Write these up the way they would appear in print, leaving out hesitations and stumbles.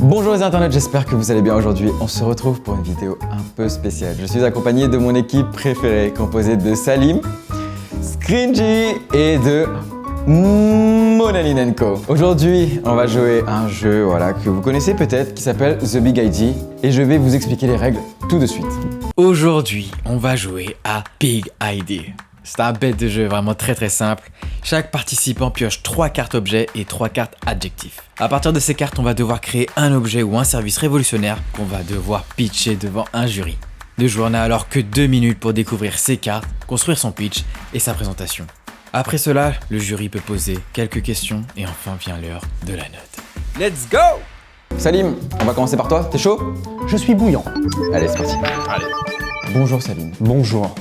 Bonjour les internautes, j'espère que vous allez bien aujourd'hui. On se retrouve pour une vidéo un peu spéciale. Je suis accompagné de mon équipe préférée, composée de Salim, Scringy et de Monalinenko. Aujourd'hui, on va jouer à un jeu que vous connaissez peut-être qui s'appelle The Big ID et je vais vous expliquer les règles tout de suite. Aujourd'hui, on va jouer à Big ID. C'est un bête de jeu vraiment très simple. Chaque participant pioche 3 cartes objets et 3 cartes adjectifs. À partir de ces cartes, on va devoir créer un objet ou un service révolutionnaire qu'on va devoir pitcher devant un jury. Le joueur n'a alors que 2 minutes pour découvrir ses cartes, construire son pitch et sa présentation. Après cela, le jury peut poser quelques questions et enfin vient l'heure de la note. Let's go! Salim, on va commencer par toi, t'es chaud? Je suis bouillant. Allez, c'est parti. Allez. Bonjour Salim. Bonjour.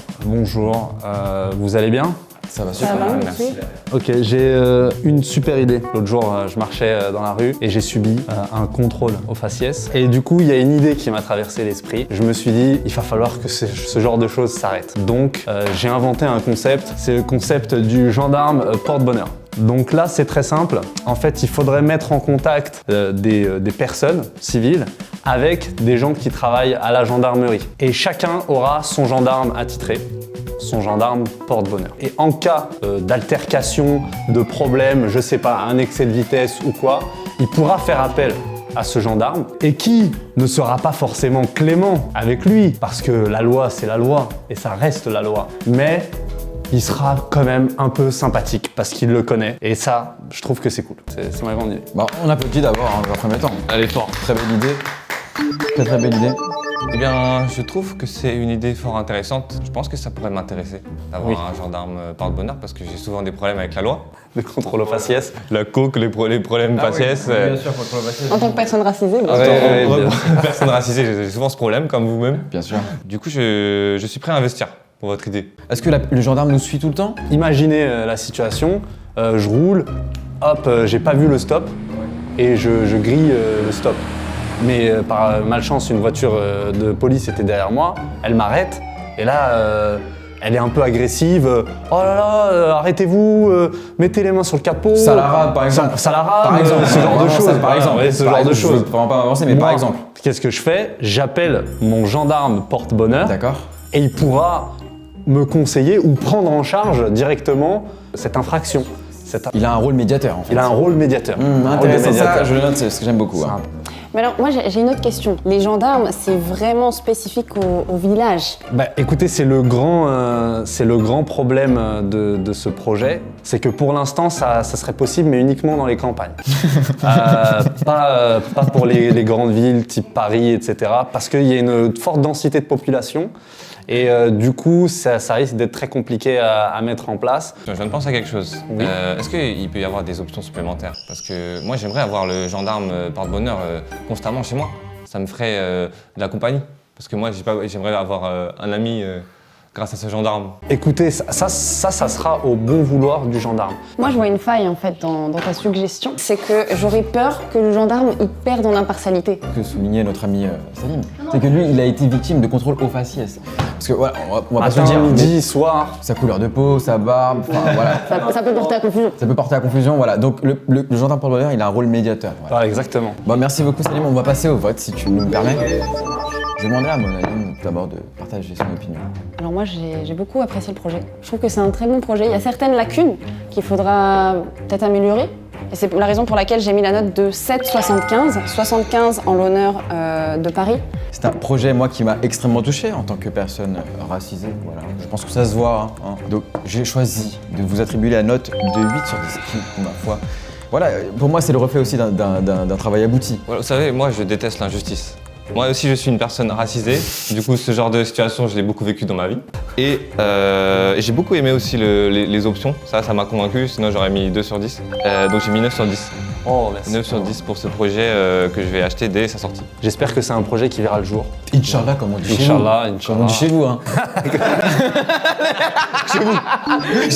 Vous allez bien? Ça va super, merci. Ok, j'ai une super idée. L'autre jour, je marchais dans la rue et j'ai subi un contrôle au faciès. Et du coup, il y a une idée qui m'a traversé l'esprit. Je me suis dit, il va falloir que ce genre de choses s'arrête. Donc, j'ai inventé un concept. C'est le concept du gendarme porte-bonheur. Donc là, c'est très simple. En fait, il faudrait mettre en contact des personnes civiles avec des gens qui travaillent à la gendarmerie. Et chacun aura son gendarme attitré, son gendarme porte-bonheur. Et en cas d'altercation, de problème, je sais pas, un excès de vitesse ou quoi, il pourra faire appel à ce gendarme et qui ne sera pas forcément clément avec lui parce que la loi, c'est la loi et ça reste la loi. Mais il sera quand même un peu sympathique parce qu'il le connaît. Et ça, je trouve que c'est cool. C'est ma grande idée. Bon, on applaudit d'abord dans un premier temps. Elle est forte. Très belle idée. Très belle idée. Eh bien, je trouve que c'est une idée fort intéressante. Je pense que ça pourrait m'intéresser d'avoir un gendarme porte-bonheur parce que j'ai souvent des problèmes avec la loi. Le contrôle au faciès. La coke, les problèmes faciès. Bien sûr, contrôle faciès. En tant que personne racisée, bien sûr. Personne racisée, j'ai souvent ce problème comme vous-même. Bien sûr. Du coup, je suis prêt à investir pour votre idée. Est-ce que le gendarme nous suit tout le temps? Imaginez la situation, je roule, hop, j'ai pas vu le stop et je grille le stop. Mais par malchance, une voiture de police était derrière moi, elle m'arrête et là, elle est un peu agressive. Oh là là, arrêtez-vous, mettez les mains sur le capot. Ça la rate, par exemple. Ça la rate, Par exemple, ce genre de choses. Par exemple, Ouais, ce genre de Je choses. veux vraiment pas avancer, mais par Moi, exemple. Qu'est-ce que je fais? J'appelle mon gendarme porte-bonheur. D'accord. Et il pourra me conseiller ou prendre en charge directement cette infraction. Il a un rôle médiateur en fait. Il a un rôle médiateur. Un rôle de Intéressant, ça, médiateur. je le note, c'est ce que j'aime beaucoup. hein. Mais alors, moi, j'ai une autre question. Les gendarmes, c'est vraiment spécifique au village. Bah, écoutez, c'est le grand problème de ce projet. C'est que pour l'instant, ça serait possible, mais uniquement dans les campagnes. Pas pour les grandes villes type Paris, etc. Parce qu'il y a une forte densité de population. Et du coup, ça risque d'être très compliqué à mettre en place. Je viens de penser à quelque chose. Oui. Est-ce qu'il peut y avoir des options supplémentaires? Parce que moi, j'aimerais avoir le gendarme porte-bonheur constamment chez moi. Ça me ferait de la compagnie. Parce que moi, j'aimerais avoir un ami grâce à ce gendarme. Écoutez, ça sera au bon vouloir du gendarme. Moi, je vois une faille, en fait, dans ta suggestion. C'est que j'aurais peur que le gendarme, il perde en impartialité. Que soulignait notre ami Salim, c'est que lui, il a été victime de contrôle au faciès. Parce que voilà, on va pas se le dire, midi, soir. sa couleur de peau, sa barbe, enfin voilà. Ça peut porter à confusion. Ça peut porter à confusion, voilà. Donc le gendarme porte-bonheur, il a un rôle médiateur. Voilà. Voilà, exactement. Bon, merci beaucoup Salim, on va passer au vote si tu me permets. Je demanderai à Monaline d'abord de partager son opinion. Alors moi, j'ai beaucoup apprécié le projet. Je trouve que c'est un très bon projet. Il y a certaines lacunes qu'il faudra peut-être améliorer. Et c'est la raison pour laquelle j'ai mis la note de 7,75. 75 en l'honneur de Paris. C'est un projet, moi, qui m'a extrêmement touché en tant que personne racisée. Voilà. Je pense que ça se voit. hein. Donc, j'ai choisi de vous attribuer la note de 8 sur 10, qui, pour ma foi, voilà, pour moi, c'est le reflet aussi d'un travail abouti. Voilà, vous savez, moi, je déteste l'injustice. Moi aussi, je suis une personne racisée. Du coup, ce genre de situation, je l'ai beaucoup vécu dans ma vie. Et j'ai beaucoup aimé aussi les options. Ça m'a convaincu. Sinon, j'aurais mis 2 sur 10. Donc, j'ai mis 9 sur 10. Oh, merci. 9 sur 10 pour ce projet que je vais acheter dès sa sortie. J'espère que c'est un projet qui verra le jour. Inch'Allah, comme on dit chez Inch'Allah, vous. Comme on dit chez vous, hein. Chez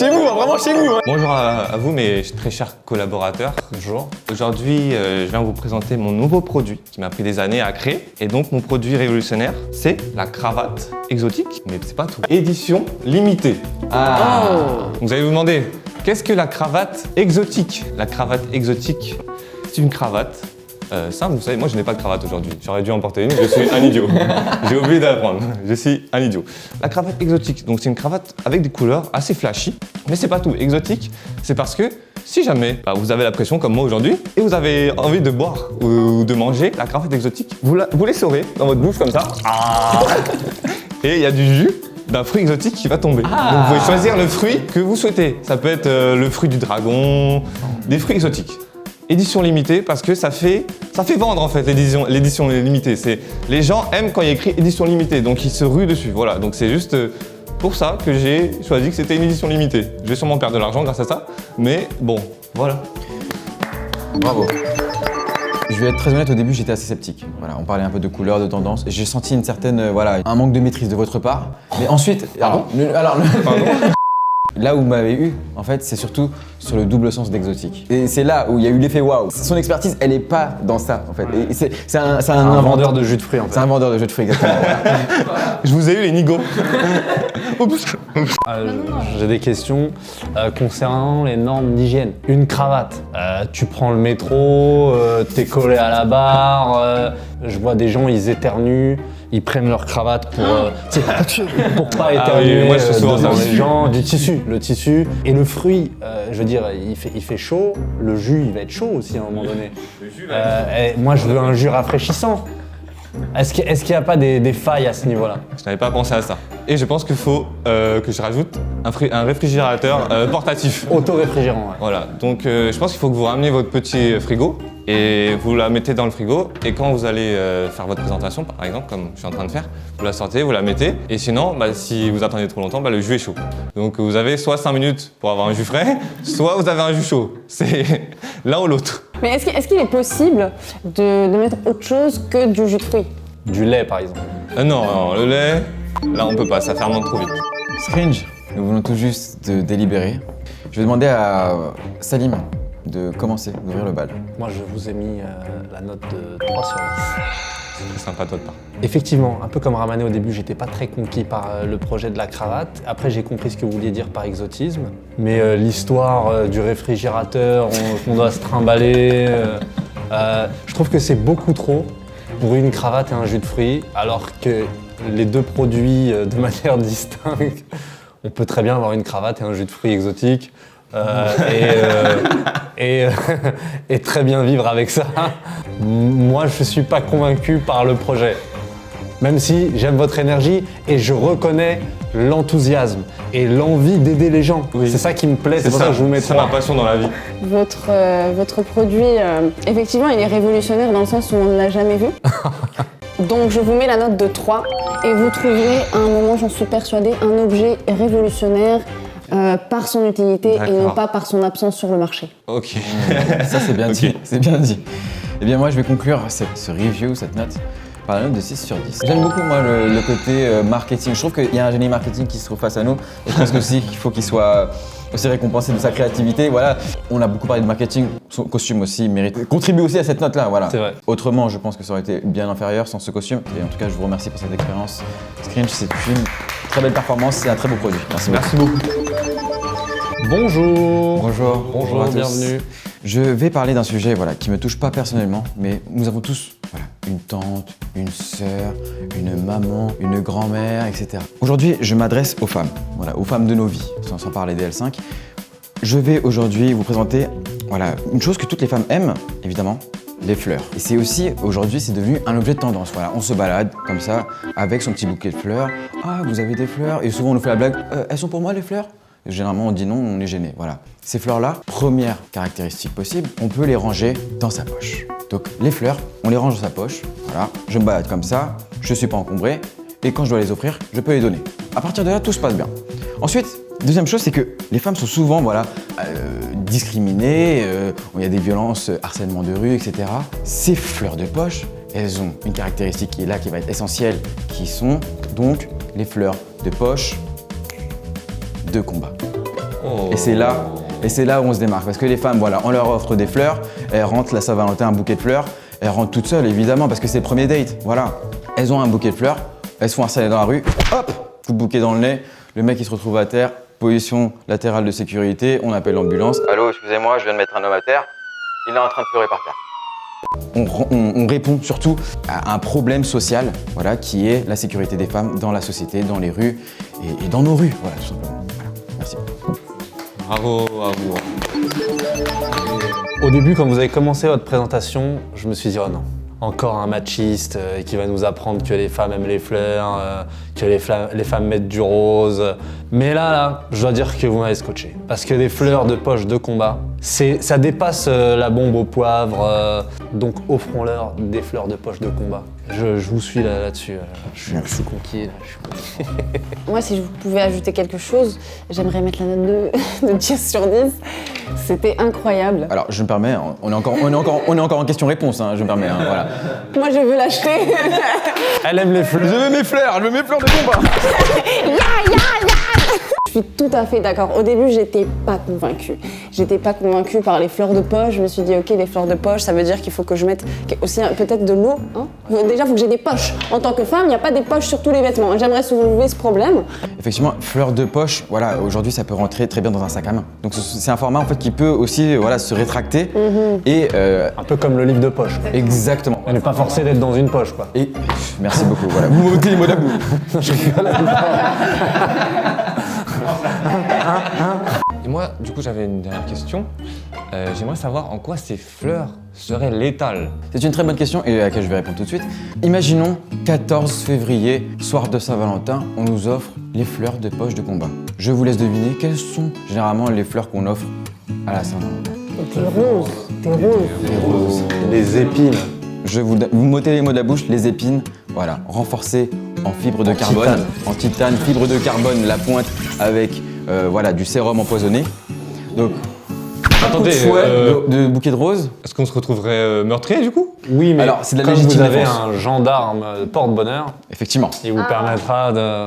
vous, hein, vraiment chez vous. hein. Bonjour à vous, mes très chers collaborateurs. Bonjour. Aujourd'hui, je viens vous présenter mon nouveau produit qui m'a pris des années à créer. Et donc, mon produit révolutionnaire, c'est la cravate exotique. Mais c'est pas tout. Édition limitée. Ah. Vous allez vous demander, qu'est-ce que la cravate exotique? La cravate exotique, c'est une cravate simple, vous savez, moi je n'ai pas de cravate aujourd'hui. J'aurais dû en porter une, je suis un idiot. J'ai oublié d'apprendre, je suis un idiot. La cravate exotique, donc c'est une cravate avec des couleurs assez flashy, mais c'est pas tout. Exotique, c'est parce que si jamais vous avez la pression comme moi aujourd'hui et vous avez envie de boire ou de manger la cravate exotique, vous l'essorez dans votre bouche comme ça. Et il y a du jus d'un fruit exotique qui va tomber. Donc vous pouvez choisir le fruit que vous souhaitez. Ça peut être le fruit du dragon, des fruits exotiques. Édition limitée parce que ça fait vendre en fait l'édition limitée. Les gens aiment quand il y a écrit édition limitée, donc ils se ruent dessus. Voilà, donc c'est juste pour ça que j'ai choisi que c'était une édition limitée. Je vais sûrement perdre de l'argent grâce à ça, mais bon, voilà. Bravo. Je vais être très honnête, au début j'étais assez sceptique. Voilà, on parlait un peu de couleurs, de tendances. J'ai senti une certaine, un manque de maîtrise de votre part. Mais ensuite, Pardon. Là où vous m'avez eu, en fait, c'est surtout sur le double sens d'exotique. Et c'est là où il y a eu l'effet waouh. Son expertise, elle est pas dans ça, en fait. Et c'est un vendeur de jus de fruits, en fait. C'est un vendeur de jus de fruits, exactement. Je vous ai eu les nigauds. J'ai des questions concernant les normes d'hygiène. Une cravate, tu prends le métro, t'es collé à la barre, je vois des gens, ils éternuent, ils prennent leur cravate pour pas éternuer moi, je fais souvent devant ça. les gens, du tissu, le tissu. Et le fruit, je veux dire, il fait chaud, le jus, il va être chaud aussi à un moment donné. Et moi, je veux un jus rafraîchissant. Est-ce qu'il n'y a pas des failles à ce niveau-là? Je n'avais pas pensé à ça. Et je pense qu'il faut que je rajoute un réfrigérateur portatif. Auto-réfrigérant, ouais. Voilà, donc je pense qu'il faut que vous ramenez votre petit frigo et vous la mettez dans le frigo. Et quand vous allez faire votre présentation, par exemple, comme je suis en train de faire, vous la sortez, vous la mettez. Et sinon, si vous attendez trop longtemps, le jus est chaud. Donc vous avez soit 5 minutes pour avoir un jus frais, soit vous avez un jus chaud. C'est l'un ou l'autre. Mais est-ce qu'il est possible de mettre autre chose que du jus de fruits? Du lait, par exemple. Non, le lait, là on peut pas, ça fermente trop vite. Strange, nous venons tout juste de délibérer. Je vais demander à Salim de commencer, d'ouvrir le bal. Moi, je vous ai mis la note de 3 sur 10. C'est sympa de votre part. Effectivement, un peu comme Ramané au début, j'étais pas très conquis par le projet de la cravate. Après, j'ai compris ce que vous vouliez dire par exotisme. Mais l'histoire du réfrigérateur qu'on doit se trimballer, je trouve que c'est beaucoup trop pour une cravate et un jus de fruits, alors que les deux produits de manière distincte, on peut très bien avoir une cravate et un jus de fruits exotique. Et très bien vivre avec ça. Moi, je suis pas convaincu par le projet. Même si j'aime votre énergie et je reconnais l'enthousiasme et l'envie d'aider les gens. Oui. C'est ça qui me plaît, c'est pour ça que je vous mets C'est ma 3. passion dans la vie. Votre produit, effectivement, il est révolutionnaire dans le sens où on ne l'a jamais vu. Donc je vous mets la note de 3 et vous trouverez à un moment, j'en suis persuadée, un objet révolutionnaire par son utilité et non D'accord. pas par son absence sur le marché. Ok. Ça, c'est bien dit. C'est bien dit. Eh bien, moi, je vais conclure ce review, cette note, par la note de 6 sur 10. J'aime beaucoup, moi, le côté marketing. Je trouve qu'il y a un génie marketing qui se trouve face à nous. Et je pense aussi qu'il faut qu'il soit aussi récompensé de sa créativité. Voilà. On a beaucoup parlé de marketing. Son costume aussi contribue aussi à cette note-là. Voilà. C'est vrai. Autrement, je pense que ça aurait été bien inférieur sans ce costume. Et en tout cas, je vous remercie pour cette expérience. Scrinch, c'est une très belle performance. C'est un très beau produit. Merci beaucoup. Bonjour. Bonjour à tous. Bienvenue. Je vais parler d'un sujet qui me touche pas personnellement, mais nous avons tous une tante, une sœur, une maman, une grand-mère, etc. Aujourd'hui, je m'adresse aux femmes, aux femmes de nos vies, sans parler des L5. Je vais aujourd'hui vous présenter une chose que toutes les femmes aiment, évidemment, les fleurs. Et c'est aussi, aujourd'hui, c'est devenu un objet de tendance. Voilà, on se balade comme ça, avec son petit bouquet de fleurs. Ah, vous avez des fleurs? Et souvent, on nous fait la blague, elles sont pour moi, les fleurs? Généralement, on dit non, on est gêné. Voilà. Ces fleurs-là, première caractéristique possible, on peut les ranger dans sa poche. Donc, les fleurs, on les range dans sa poche. Voilà. Je me balade comme ça, je suis pas encombré. Et quand je dois les offrir, je peux les donner. À partir de là, tout se passe bien. Ensuite, deuxième chose, c'est que les femmes sont souvent discriminées. Il y a des violences, harcèlement de rue, etc. Ces fleurs de poche, elles ont une caractéristique qui est là, qui va être essentielle, qui sont donc les fleurs de poche de combat. Oh. Et c'est là où on se démarque. Parce que les femmes, on leur offre des fleurs, elles rentrent la Saint-Valentin, un bouquet de fleurs, elles rentrent toutes seules, évidemment, parce que c'est le premier date. Voilà. Elles ont un bouquet de fleurs, elles se font harceler dans la rue, hop, coup de bouquet dans le nez, le mec il se retrouve à terre, position latérale de sécurité, on appelle l'ambulance. Allô, excusez-moi, je viens de mettre un homme à terre, il est en train de pleurer par terre. On répond surtout à un problème social, voilà, qui est la sécurité des femmes dans la société, dans les rues et dans nos rues, voilà, tout simplement. Voilà. Merci. Bravo à vous. Au début, quand vous avez commencé votre présentation, je me suis dit, oh non, encore un machiste qui va nous apprendre que les femmes aiment les fleurs, que les femmes mettent du rose. Mais là, je dois dire que vous m'avez scotché. Parce que les fleurs de poche de combat, ça dépasse la bombe au poivre. Donc offrons-leur des fleurs de poche de combat. Je vous suis là-dessus. Je suis conquis. Là, je suis conquis. Moi, si je pouvais ajouter quelque chose, j'aimerais mettre la note de 10 sur 10. C'était incroyable. Alors, je me permets, on est encore en question-réponse, hein, je me permets, hein, voilà. Moi, je veux l'acheter. Elle aime les fleurs. Je veux mes fleurs de combat. Je suis tout à fait d'accord. Au début, j'étais pas convaincue. J'étais pas convaincue par les fleurs de poche. Je me suis dit, ok, les fleurs de poche, ça veut dire qu'il faut que je mette aussi peut-être de l'eau. Hein. Déjà, il faut que j'ai des poches. En tant que femme, il n'y a pas des poches sur tous les vêtements. J'aimerais soulever ce problème. Effectivement, fleurs de poche, voilà, aujourd'hui, ça peut rentrer très bien dans un sac à main. Donc, c'est un format en fait qui peut aussi, voilà, se rétracter et Un peu comme le livre de poche. Quoi. exactement. On n'est pas forcé d'être dans une poche, quoi. Et merci beaucoup. Voilà, vous m'ôtez les mots de la bouche. Et moi, du coup, j'avais une dernière question. J'aimerais savoir en quoi ces fleurs seraient létales. C'est une très bonne question et à laquelle je vais répondre tout de suite. Imaginons 14 février, soir de Saint-Valentin, on nous offre les fleurs de poche de combat. Je vous laisse deviner quelles sont généralement les fleurs qu'on offre à la Saint-Valentin. Des roses. Les épines. Vous m'ôtez les mots de la bouche, les épines, voilà, renforcées en fibre de carbone, titane. en titane, fibre de carbone, la pointe avec voilà, du sérum empoisonné. Donc, Attendez, fouet de bouquet de roses. est-ce qu'on se retrouverait meurtrier du coup? Oui, mais Alors, c'est de la comme légitime vous avez défense. un gendarme porte-bonheur, Effectivement. il vous permettra de...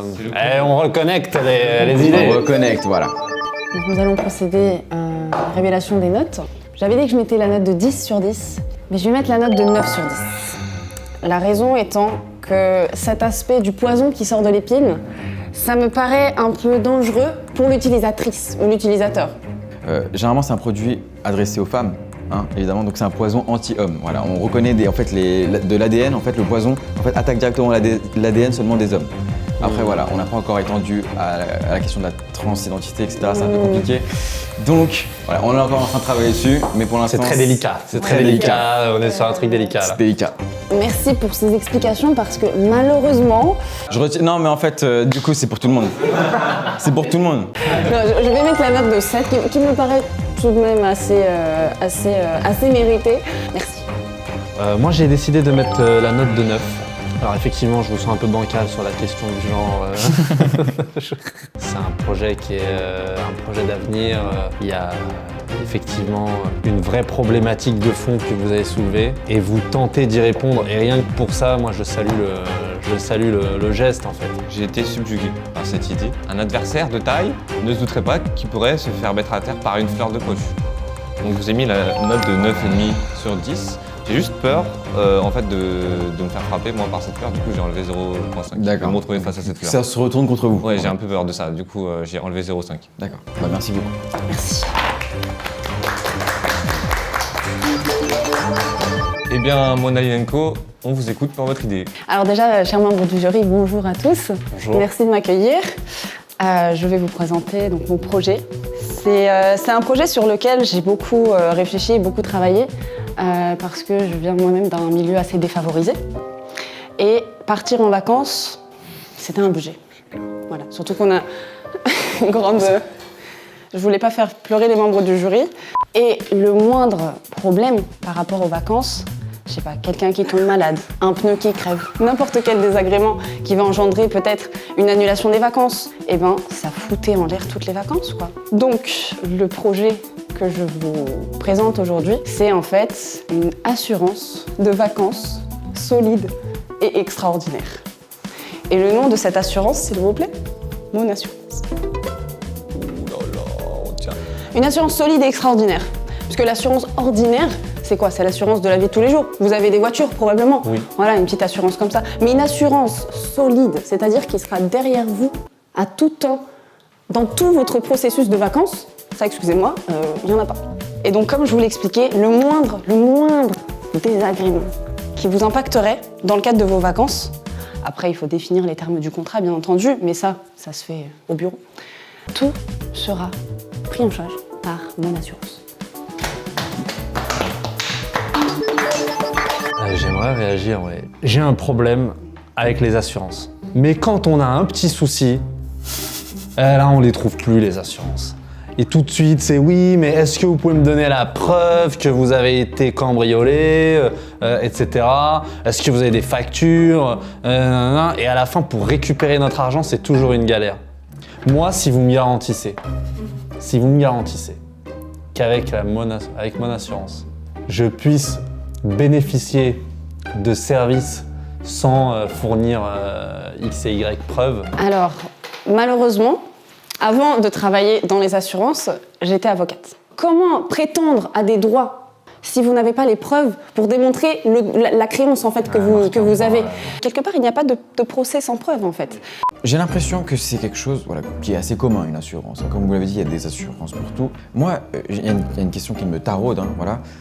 on reconnecte les On idées. reconnecte, voilà. Donc, nous allons procéder à la révélation des notes. J'avais dit que je mettais la note de 10 sur 10, mais je vais mettre la note de 9 sur 10. La raison étant que cet aspect du poison qui sort de l'épine, ça me paraît un peu dangereux pour l'utilisatrice ou l'utilisateur. Généralement, c'est un produit adressé aux femmes, hein, évidemment, donc c'est un poison anti-homme. Voilà, on reconnaît de l'ADN, en fait, le poison en fait, attaque directement l'ADN seulement des hommes. Après, voilà, on n'a pas encore étendu à la question de la transidentité, etc. C'est un peu compliqué. Donc, voilà, on est encore en train de travailler dessus, mais pour l'instant, C'est très délicat. C'est très délicat. On est sur un truc délicat, là. C'est délicat. Merci pour ces explications parce que malheureusement, Non, mais en fait, du coup, c'est pour tout le monde. C'est pour tout le monde. je vais mettre la note de 7 qui me paraît tout de même assez méritée. Merci. Moi, j'ai décidé de mettre la note de 9. Alors effectivement, je vous sens un peu bancal sur la question du genre. C'est un projet qui est un projet d'avenir. Il y a effectivement une vraie problématique de fond que vous avez soulevée et vous tentez d'y répondre. Et rien que pour ça, moi, je salue le geste en fait. J'ai été subjugué par cette idée. Un adversaire de taille ne se douterait pas qu'il pourrait se faire mettre à terre par une fleur de poche. Donc je vous ai mis la note de 9,5 sur 10. J'ai juste peur en fait de me faire frapper moi par cette fleur, du coup j'ai enlevé 0,5. D'accord. De me retrouver face à cette fleur. Ça se retourne contre vous. Ouais, j'ai un peu peur de ça, du coup j'ai enlevé 0,5. D'accord. Bah, merci beaucoup. Eh bien, Mona Linenko, on vous écoute pour votre idée. Alors déjà, chers membres du jury, bonjour à tous. Bonjour. Merci de m'accueillir. Je vais vous présenter donc, mon projet. C'est un projet sur lequel j'ai beaucoup réfléchi et beaucoup travaillé parce que je viens moi-même d'un milieu assez défavorisé. Et partir en vacances, c'était un budget. Voilà. Surtout qu'on a une grande... Je voulais pas faire pleurer les membres du jury. Et le moindre problème par rapport aux vacances, je sais pas, quelqu'un qui tombe malade, un pneu qui crève, n'importe quel désagrément qui va engendrer peut-être une annulation des vacances, eh ben ça foutait en l'air toutes les vacances, quoi. Donc le projet que je vous présente aujourd'hui, c'est en fait une assurance de vacances solide et extraordinaire. Et le nom de cette assurance, s'il vous plaît, Mon Assurance. Une assurance solide et extraordinaire. Parce que l'assurance ordinaire, c'est quoi? C'est l'assurance de la vie de tous les jours. Vous avez des voitures, probablement. Oui. Voilà, une petite assurance comme ça. Mais une assurance solide, c'est-à-dire qui sera derrière vous à tout temps, dans tout votre processus de vacances, ça, excusez-moi, il n'y en a pas. Et donc, comme je vous l'expliquais, le moindre désagréments qui vous impacteraient dans le cadre de vos vacances. Après, il faut définir les termes du contrat, bien entendu, mais ça se fait au bureau. Tout sera pris en charge par mon assurance. J'aimerais réagir, ouais. J'ai un problème avec les assurances. Mais quand on a un petit souci, là on les trouve plus les assurances. Et tout de suite c'est oui, mais est-ce que vous pouvez me donner la preuve que vous avez été cambriolé, etc. Est-ce que vous avez des factures, Et à la fin, pour récupérer notre argent, c'est toujours une galère. Moi, si vous me garantissez qu'avec avec mon assurance, je puisse bénéficier de services sans fournir X et Y preuves. Alors, malheureusement, avant de travailler dans les assurances, j'étais avocate. Comment prétendre à des droits si vous n'avez pas les preuves pour démontrer la créance en fait, que vous avez? Quelque part, il n'y a pas de procès sans preuve en fait. J'ai l'impression que c'est quelque chose qui est assez commun, une assurance. Comme vous l'avez dit, il y a des assurances pour tout. Moi, il y a une question qui me taraude.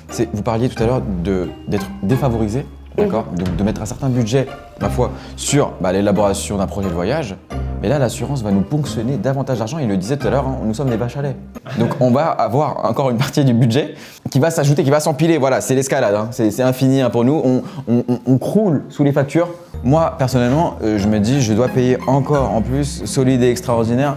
C'est, vous parliez tout à l'heure d'être défavorisé, d'accord? Donc de mettre un certain budget, ma foi, sur l'élaboration d'un projet de voyage. Et là, l'assurance va nous ponctionner davantage d'argent. Il le disait tout à l'heure, nous sommes des vaches à lait. Donc on va avoir encore une partie du budget qui va s'ajouter, qui va s'empiler. Voilà, c'est l'escalade, c'est infini pour nous. On croule sous les factures. Moi, personnellement, je me dis, je dois payer encore en plus, solide et extraordinaire.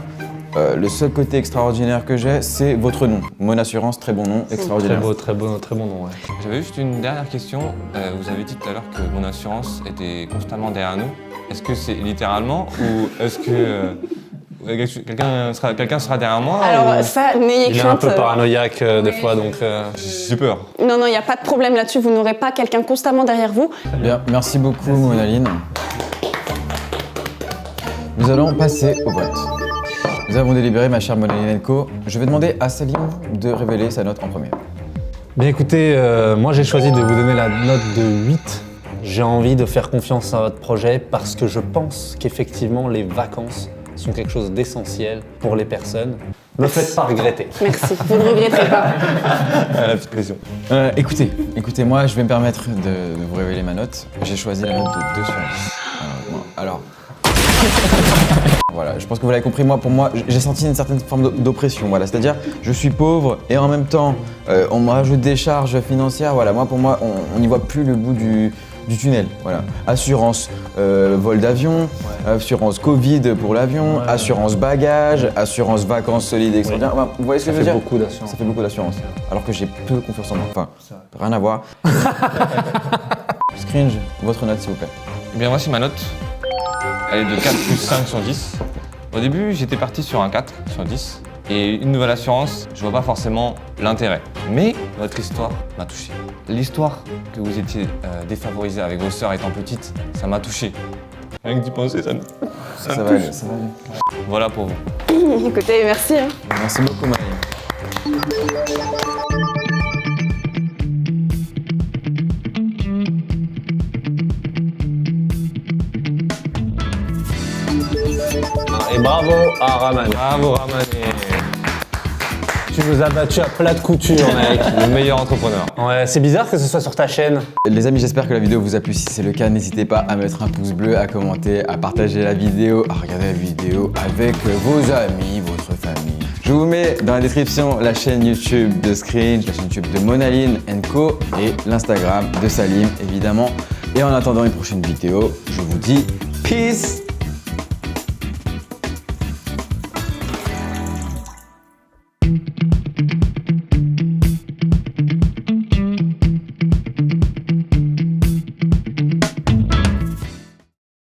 Le seul côté extraordinaire que j'ai, c'est votre nom. Mon assurance, très bon nom, extraordinaire. Très bon nom, ouais. J'avais juste une dernière question. Vous avez dit tout à l'heure que mon assurance était constamment derrière nous. Est-ce que c'est littéralement ou est-ce que quelqu'un sera derrière moi? Alors ça, n'ayez crainte. Il est un peu paranoïaque des fois, donc... J'ai peur. Non, il n'y a pas de problème là-dessus. Vous n'aurez pas quelqu'un constamment derrière vous. Bien, merci beaucoup, Monaline. Nous allons passer au vote. Nous avons délibéré, ma chère Monaline & Co. Je vais demander à Salim de révéler sa note en premier. Bien écoutez, moi j'ai choisi de vous donner la note de 8. J'ai envie de faire confiance à votre projet parce que je pense qu'effectivement les vacances sont quelque chose d'essentiel pour les personnes. Ne me faites pas regretter. Merci, vous ne regretterez pas. La petite pression. Écoutez, moi je vais me permettre de vous révéler ma note. J'ai choisi la note de 2 sur 10. Alors... Voilà, je pense que vous l'avez compris, pour moi, j'ai senti une certaine forme d'oppression, c'est-à-dire, je suis pauvre et en même temps, on me rajoute des charges financières, pour moi, on n'y voit plus le bout du tunnel, Assurance vol d'avion, assurance Covid pour l'avion, assurance bagage, assurance vacances solides et extraordinaires. Vous voyez ce que je veux dire? Ça fait beaucoup d'assurance. Alors que j'ai peu confiance en moi, rien à voir. Scringe, votre note s'il vous plaît. Eh bien, voici ma note. Elle est de 4 plus 5 sur 10. Au début, j'étais parti sur un 4 sur 10. Et une nouvelle assurance, je vois pas forcément l'intérêt. Mais votre histoire m'a touché. L'histoire que vous étiez défavorisé avec vos sœurs étant petites, ça m'a touché. Rien que d'y penser, ça me touche. Ça va aller. Voilà pour vous. Écoutez, merci. Merci beaucoup, Marie. Et bravo à Raman. Bravo Ramane. Tu nous as battu à plat de couture, mec. Le meilleur entrepreneur. Ouais, c'est bizarre que ce soit sur ta chaîne. Les amis, j'espère que la vidéo vous a plu. Si c'est le cas, n'hésitez pas à mettre un pouce bleu, à commenter, à partager la vidéo, à regarder la vidéo avec vos amis, votre famille. Je vous mets dans la description la chaîne YouTube de Scringe, la chaîne YouTube de Monaline & Co et l'Instagram de Salim, évidemment. Et en attendant une prochaine vidéo, je vous dis peace!